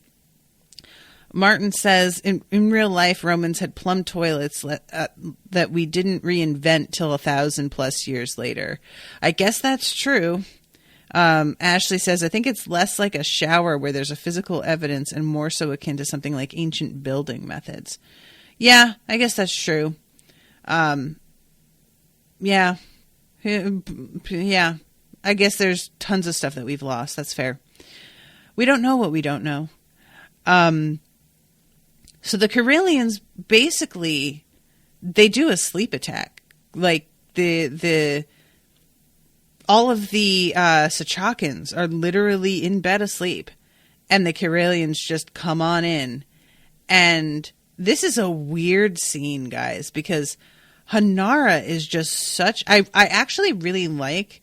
Martin says, in real life, Romans had plumb toilets that we didn't reinvent till 1,000+ years later. I guess that's true. Ashleigh says, I think it's less like a shower where there's a physical evidence and more so akin to something like ancient building methods. Yeah, I guess that's true. Yeah. Yeah. I guess there's tons of stuff that we've lost. That's fair. We don't know what we don't know. So the Karelians basically, they do a sleep attack. Like all of the Sachakans are literally in bed asleep, and the Karelians just come on in. And this is a weird scene, guys, because Hanara is just such... I actually really like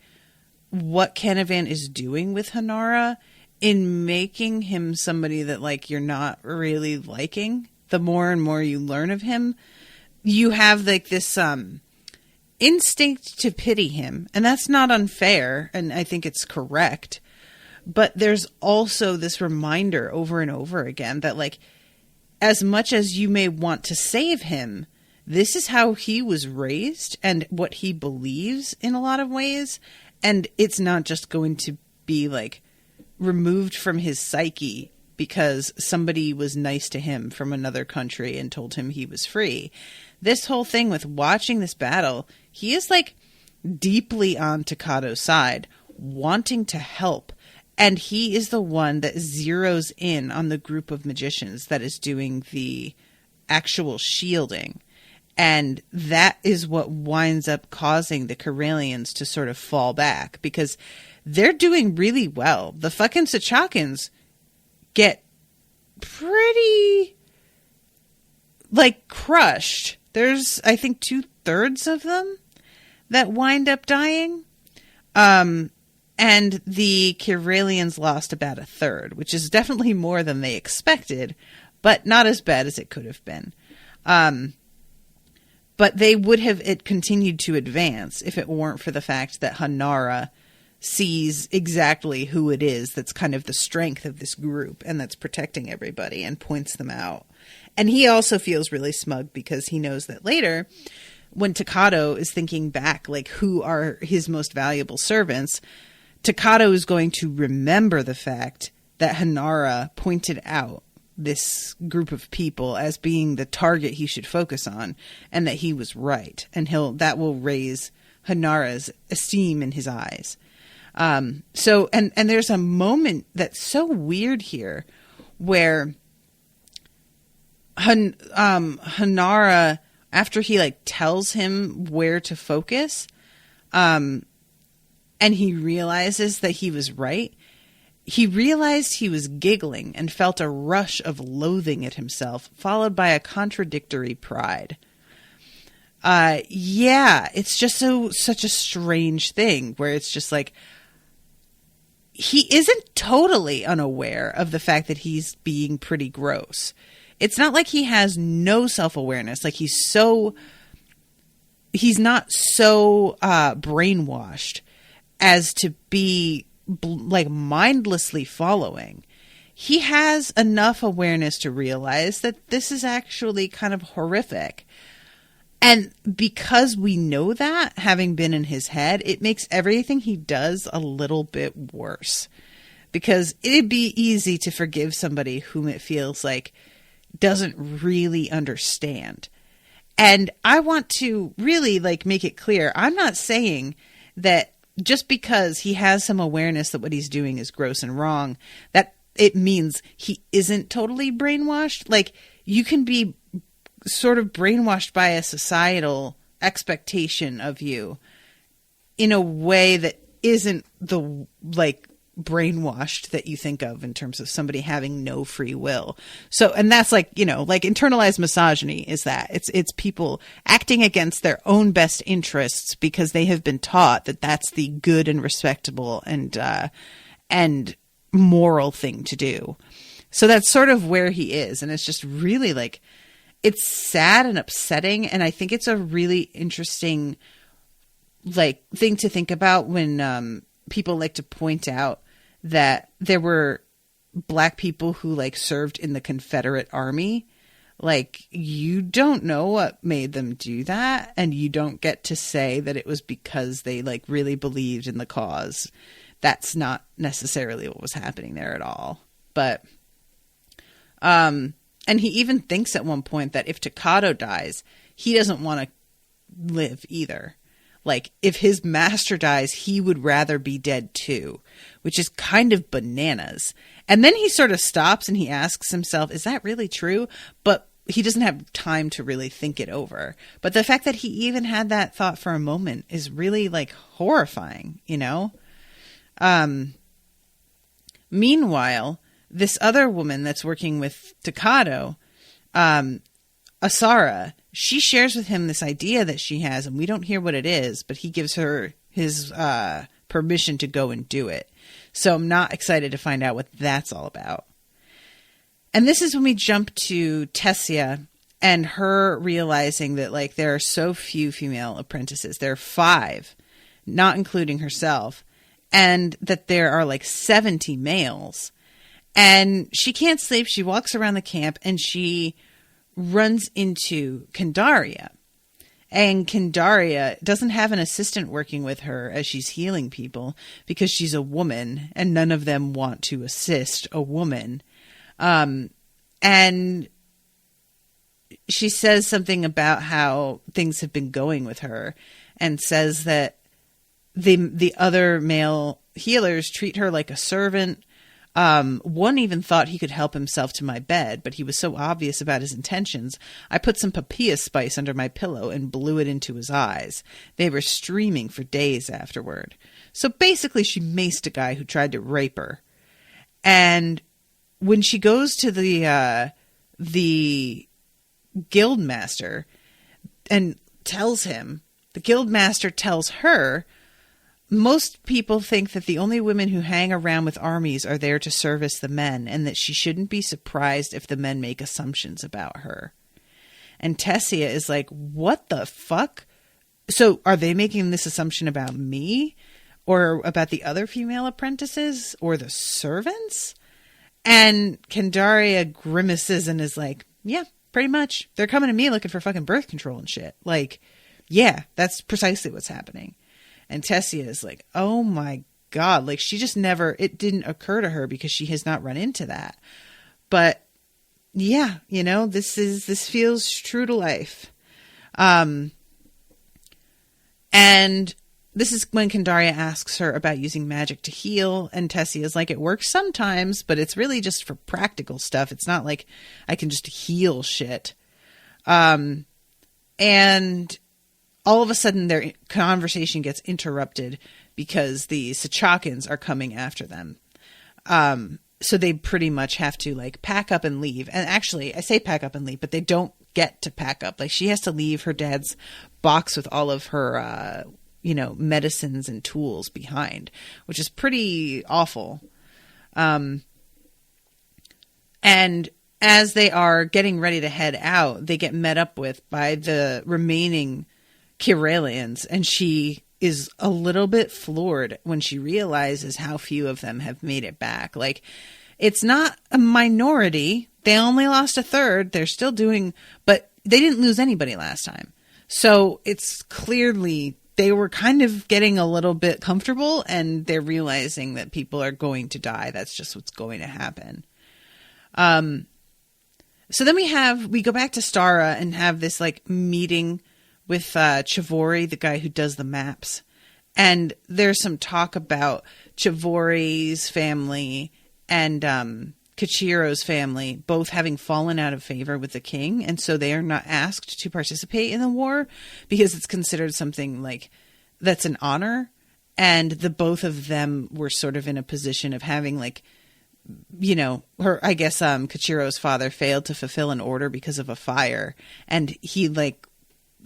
what Canavan is doing with Hanara in making him somebody that, like, you're not really liking. The more and more you learn of him, you have, like, this instinct to pity him. And that's not unfair, and I think it's correct. But there's also this reminder over and over again that, like, as much as you may want to save him, this is how he was raised and what he believes in a lot of ways. And it's not just going to be, like, removed from his psyche because somebody was nice to him from another country and told him he was free. This whole thing with watching this battle, he is, like, deeply on Takado's side, wanting to help. And he is the one that zeroes in on the group of magicians that is doing the actual shielding. And that is what winds up causing the Karelians to sort of fall back, because they're doing really well. The fucking Sachakans get pretty, like, crushed. There's, I think, 2/3 of them that wind up dying. And the Karelians lost about 1/3, which is definitely more than they expected, but not as bad as it could have been. But they would have continued to advance if it weren't for the fact that Hanara sees exactly who it is that's kind of the strength of this group and that's protecting everybody and points them out. And he also feels really smug because he knows that later, when Takado is thinking back, like, who are his most valuable servants, Takado is going to remember the fact that Hanara pointed out this group of people as being the target he should focus on, and that he was right. And that will raise Hanara's esteem in his eyes. So there's a moment that's so weird here where Hanara, after he, like, tells him where to focus, and he realizes that he was right, he realized he was giggling and felt a rush of loathing at himself, followed by a contradictory pride. Yeah, it's just such a strange thing where it's just like, he isn't totally unaware of the fact that he's being pretty gross. It's not like he has no self-awareness. Like, he's not so brainwashed as to be, like, mindlessly following. He has enough awareness to realize that this is actually kind of horrific. And because we know that, having been in his head, it makes everything he does a little bit worse. Because it'd be easy to forgive somebody whom it feels like doesn't really understand. And I want to really, like, make it clear, I'm not saying that just because he has some awareness that what he's doing is gross and wrong, that it means he isn't totally brainwashed. Like, you can be sort of brainwashed by a societal expectation of you in a way that isn't the, like, brainwashed that you think of in terms of somebody having no free will. So, and that's like, you know, like internalized misogyny is that it's people acting against their own best interests because they have been taught that that's the good and respectable and moral thing to do. So that's sort of where he is. And it's just really like, it's sad and upsetting. And I think it's a really interesting like thing to think about when people like to point out that there were Black people who like served in the Confederate Army. Like, you don't know what made them do that, and you don't get to say that it was because they like really believed in the cause. That's not necessarily what was happening there at all. But and he even thinks at one point that if Takado dies, he doesn't want to live either. Like, if his master dies, he would rather be dead too, which is kind of bananas. And then he sort of stops and he asks himself, is that really true? But he doesn't have time to really think it over. But the fact that he even had that thought for a moment is really like horrifying, you know? Meanwhile, this other woman that's working with Takado, Asara, she shares with him this idea that she has, and we don't hear what it is, but he gives her his permission to go and do it. So I'm not excited to find out what that's all about. And this is when we jump to Tessia and her realizing that like there are so few female apprentices. There are 5, not including herself, and that there are like 70 males. And she can't sleep. She walks around the camp and she runs into Kylaria. And Kylaria doesn't have an assistant working with her as she's healing people because she's a woman and none of them want to assist a woman. And she says something about how things have been going with her and says that the other male healers treat her like a servant. One even thought he could help himself to my bed, but he was so obvious about his intentions. I put some papaya spice under my pillow and blew it into his eyes. They were streaming for days afterward. So basically she maced a guy who tried to rape her. And when she goes to the guild master and tells him, the guild master tells her, most people think that the only women who hang around with armies are there to service the men, and that she shouldn't be surprised if the men make assumptions about her. And Tessia is like, what the fuck? So are they making this assumption about me? Or about the other female apprentices? Or the servants? And Kylaria grimaces and is like, yeah, pretty much. They're coming to me looking for fucking birth control and shit. Like, yeah, that's precisely what's happening. And Tessia is like, oh my God, like she just never, it didn't occur to her because she has not run into that. But yeah, you know, this feels true to life. And this is when Kylaria asks her about using magic to heal. And Tessia is like, it works sometimes, but it's really just for practical stuff. It's not like I can just heal shit. And all of a sudden their conversation gets interrupted because the Sachakans are coming after them. So they pretty much have to like pack up and leave. And actually I say pack up and leave, but they don't get to pack up. Like she has to leave her dad's box with all of her, medicines and tools behind, which is pretty awful. And as they are getting ready to head out, they get met up with by the remaining Kiralians, and she is a little bit floored when she realizes how few of them have made it back. Like, it's not a minority. They only lost a third. They're still doing, but they didn't lose anybody last time. So it's clearly they were kind of getting a little bit comfortable, and they're realizing that people are going to die. That's just what's going to happen. So then we go back to Stara and have this like meeting with Chivori, the guy who does the maps. And there's some talk about Chivori's family and Kachiro's family both having fallen out of favor with the king. And so they are not asked to participate in the war because it's considered something like that's an honor. And the both of them were sort of in a position of having like, you know, Kachiro's father failed to fulfill an order because of a fire. And he like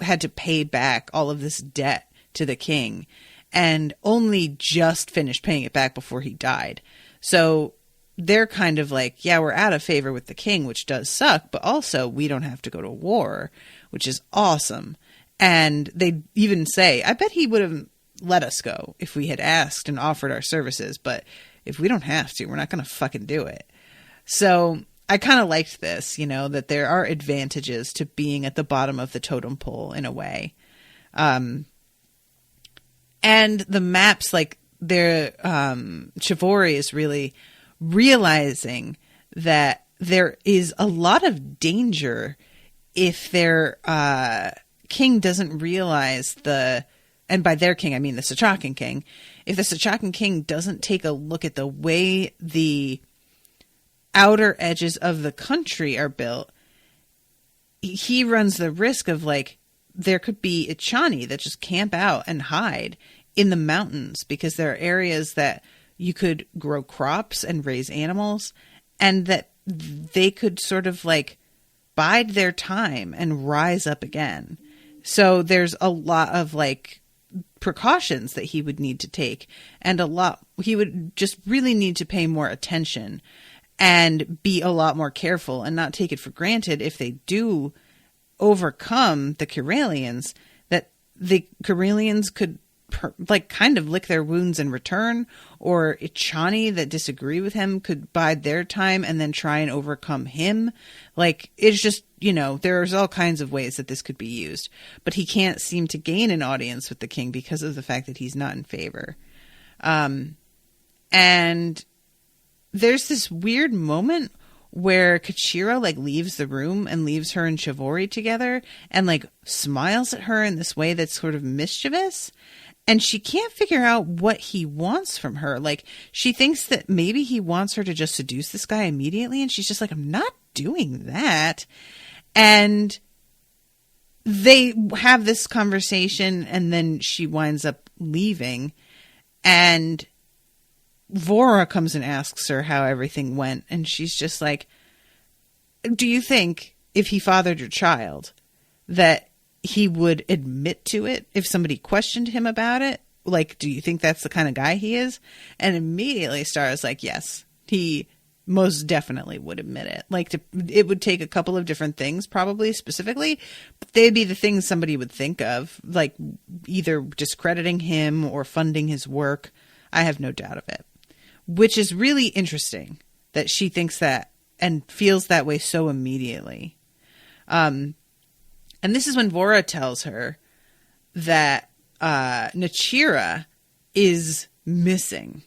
had to pay back all of this debt to the king and only just finished paying it back before he died. So they're kind of like, yeah, we're out of favor with the king, which does suck, but also we don't have to go to war, which is awesome. And they even say, I bet he would have let us go if we had asked and offered our services, but if we don't have to, we're not going to fucking do it. So I kind of liked this, you know, that there are advantages to being at the bottom of the totem pole in a way. And the maps, like Chivori is really realizing that there is a lot of danger if their king doesn't realize and by their king, I mean the Sachakan king. If the Sachakan king doesn't take a look at the way the outer edges of the country are built, he runs the risk of like, there could be Ichani that just camp out and hide in the mountains because there are areas that you could grow crops and raise animals, and that they could sort of like bide their time and rise up again. So there's a lot of like precautions that he would need to take, and he would just really need to pay more attention and be a lot more careful and not take it for granted if they do overcome the Karelians, that the Karelians could like kind of lick their wounds in return, or Ichani that disagree with him could bide their time and then try and overcome him. Like, it's just, you know, there's all kinds of ways that this could be used, but he can't seem to gain an audience with the king because of the fact that he's not in favor. And there's this weird moment where Kachiro like leaves the room and leaves her and Chivori together and like smiles at her in this way that's sort of mischievous. And she can't figure out what he wants from her. Like, she thinks that maybe he wants her to just seduce this guy immediately. And she's just like, I'm not doing that. And they have this conversation, and then she winds up leaving. And Vora comes and asks her how everything went. And she's just like, do you think if he fathered your child that he would admit to it if somebody questioned him about it? Like, do you think that's the kind of guy he is? And immediately Stara's like, yes, he most definitely would admit it. Like, it would take a couple of different things, probably specifically, but they'd be the things somebody would think of, like either discrediting him or funding his work. I have no doubt of it, which is really interesting that she thinks that and feels that way so immediately. And this is when Vora tells her that Nachira is missing.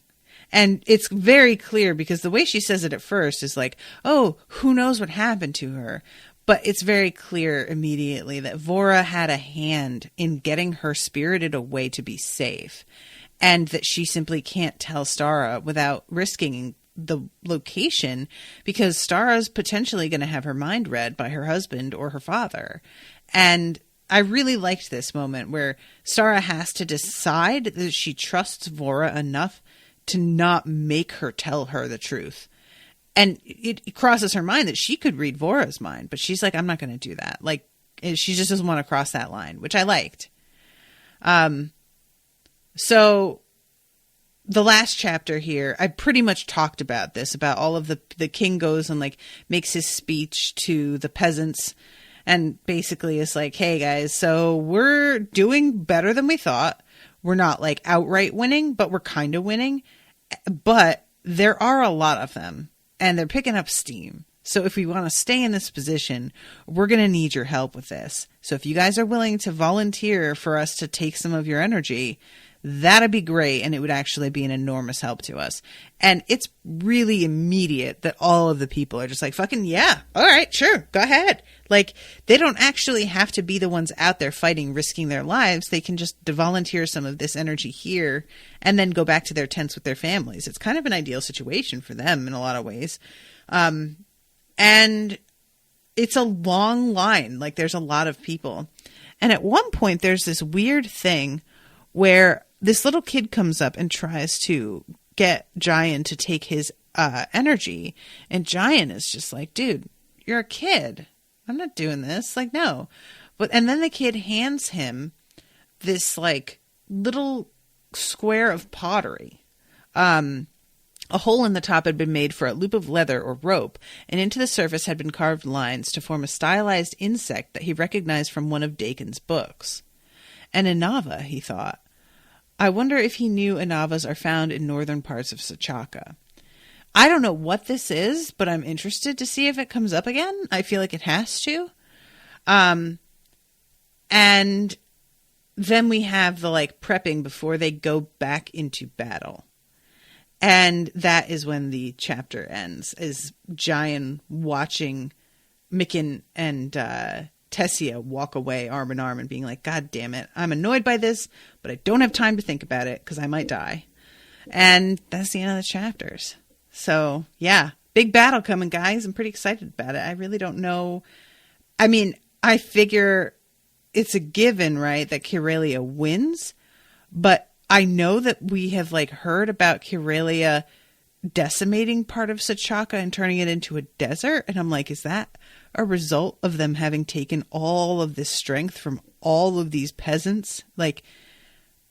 And it's very clear because the way she says it at first is like, oh, who knows what happened to her? But it's very clear immediately that Vora had a hand in getting her spirited away to be safe. And that she simply can't tell Stara without risking the location, because Stara's potentially going to have her mind read by her husband or her father. And I really liked this moment where Stara has to decide that she trusts Vora enough to not make her tell her the truth. And it crosses her mind that she could read Vora's mind, but she's like, I'm not going to do that. Like, she just doesn't want to cross that line, which I liked. So the last chapter here, I pretty much talked about this, about all of the king goes and like makes his speech to the peasants and basically is like, hey guys, so we're doing better than we thought. We're not like outright winning, but we're kind of winning. But there are a lot of them and they're picking up steam. So if we want to stay in this position, we're going to need your help with this. So if you guys are willing to volunteer for us to take some of your energy, that'd be great. And it would actually be an enormous help to us. And it's really immediate that all of the people are just like, fucking yeah. All right, sure. Go ahead. Like, they don't actually have to be the ones out there fighting, risking their lives. They can just volunteer some of this energy here and then go back to their tents with their families. It's kind of an ideal situation for them in a lot of ways. And it's a long line. Like, there's a lot of people. And at one point, there's this weird thing where this little kid comes up and tries to get Giant to take his energy. And Giant is just like, dude, you're a kid. I'm not doing this. Like, no. And then the kid hands him this like little square of pottery. A hole in the top had been made for a loop of leather or rope, and into the surface had been carved lines to form a stylized insect that he recognized from one of Dakin's books. An Inava, he thought. I wonder if he knew Inavas are found in northern parts of Sachaka. I don't know what this is, but I'm interested to see if it comes up again. I feel like it has to. And then we have the like prepping before they go back into battle. And that is when the chapter ends, is Giant watching Mikan and Tessia walk away arm in arm and being like, God damn it, I'm annoyed by this, but I don't have time to think about it because I might die. And that's the end of the chapters. So, yeah, big battle coming, guys. I'm pretty excited about it. I really don't know. I mean, I figure it's a given, right, that Kylaria wins, but I know that we have like heard about Kylaria decimating part of Sachaka and turning it into a desert. And I'm like, is that a result of them having taken all of this strength from all of these peasants? Like,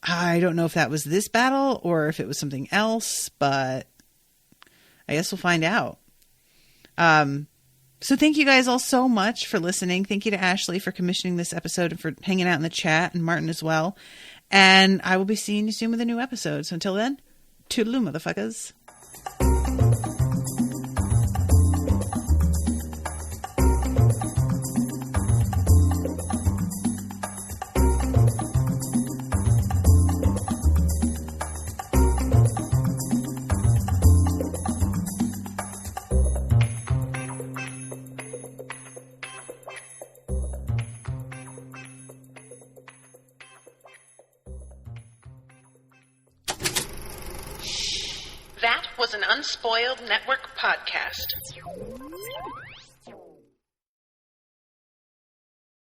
I don't know if that was this battle or if it was something else, but I guess we'll find out. So thank you guys all so much for listening. Thank you to Ashleigh for commissioning this episode and for hanging out in the chat, and Martin as well. And I will be seeing you soon with a new episode. So until then, toodaloo, motherfuckers. That was an Unspoiled Network podcast.